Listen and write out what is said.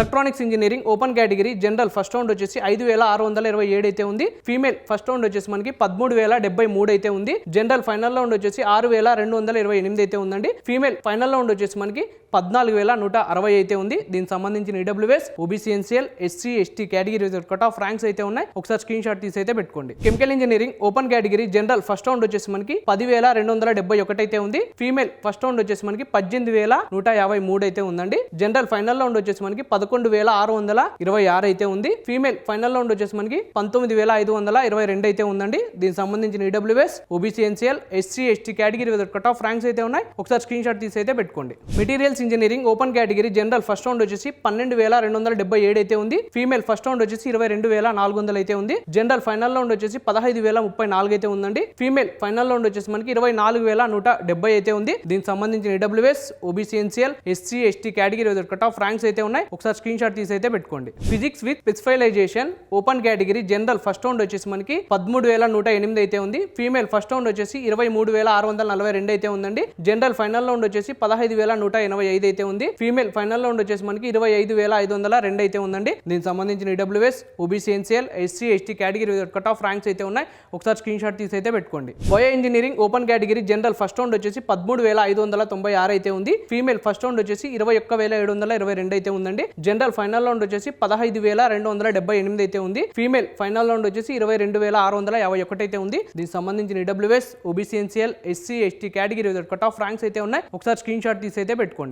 Electronics engineering open category general first round వచ్చేసి 5627 అయితే ఉంది. ఫీమేల్ ఫస్ట్ రౌండ్ వచ్చేసి మనకి 13073 అయితే ఉంది. జనరల్ ఫైనల్ రౌండ్ వచ్చేసి 6228 అయితే ఉందండి. ఫీమేల్ ఫైనల్ రౌండ్ వచ్చేసి మనకి 14160 అయితే ఉంది. దీనికి సంబంధించిన EWS, OBC, NCL, SC, ST category cut off ranks అయితే ఉన్నాయి. ఒకసారి స్క్రీన్ షాట్ తీసి అయితే పెట్టుకోండి. Chemical engineering open category general first round వచ్చేసి మనకి 10271 అయితే ఉంది. ఫీమేల్ ఫస్ట్ రౌండ్ వచ్చేసి మనకి 18153 అయితే ఉందండి. జనరల్ ఫైనల్ రౌండ్ వచ్చేసి మనకి 11626 అయితే ఉంది. ఫీమేల్ ఫైనల్ రౌండ్ వచ్చేసి మనకి 19522 అయితే ఉందండి. దీనికి సంబంధించిన EWS, OBC, NCL, SC, ST category cut off ranks అయితే ఉన్నాయి. ఒకసారి స్క్రీన్ షాట్ తీసి అయితే పెట్టుకోండి. Materials engineering open category general first round వచ్చేసి 12277 అయితే ఉంది. ఫీమేల్ ఫస్ట్ రౌండ్ వచ్చేసి 22400 అయితే ఉంది. జనరల్ ఫైనల్ రౌండ్ వచ్చేసి 15034 అయితే ఉందండి. ఫీమేల్ ఫైనల్ రౌండ్ వచ్చేసి మనకి 24170 అయితే ఉంది. దీనికి సంబంధించిన EWS, OBC, NCL, SC, ST category cut off ranks అయితే ఉన్నాయి. ఒకసారి స్క్రీన్ షాట్ తీసి అయితే పెట్టుకోండి. Physics with specialization open category general first round వచ్చేసి మనకి 13108 అయితే ఉంది. ఫీమేల్ ఫస్ట్ రౌండ్ వచ్చేసి 23642 అయితే ఉందండి. జనరల్ ఫైనల్ రౌండ్ వచ్చేసి 15185 అయితే ఉంది. ఫీమేల్ ఫైనల్ రౌండ్ వచ్చేసి మనకి 25502 అయితే ఉందండి. దీనికి సంబంధించిన EWS, OBC, NCL, SC, ST category cut off ranks అయితే ఉన్నాయి. ఒకసారి స్క్రీన్ షాట్ తీసి అయితే పెట్టుకోండి. Bio engineering open category general first round వచ్చేసి 13596 అయితే ఉంది. ఫీమేల్ ఫస్ట్ రౌండ్ వచ్చేసి 21722 అయితే ఉందండి. జనరల్ ఫైనల్ రౌండ్ వచ్చేసి 15278 అయితే ఉంది. ఫీమేల్ ఫైనల్ రౌండ్ వచ్చేసి 22651 అయితే ఉంది. దీనికి సంబంధించిన EWS, OBC, NCL, SC, ST category cut off ranks అయితే ఉన్నాయి. ఒకసారి స్క్రీన్ షాట్ తీసి అయితే పెట్టుకోండి.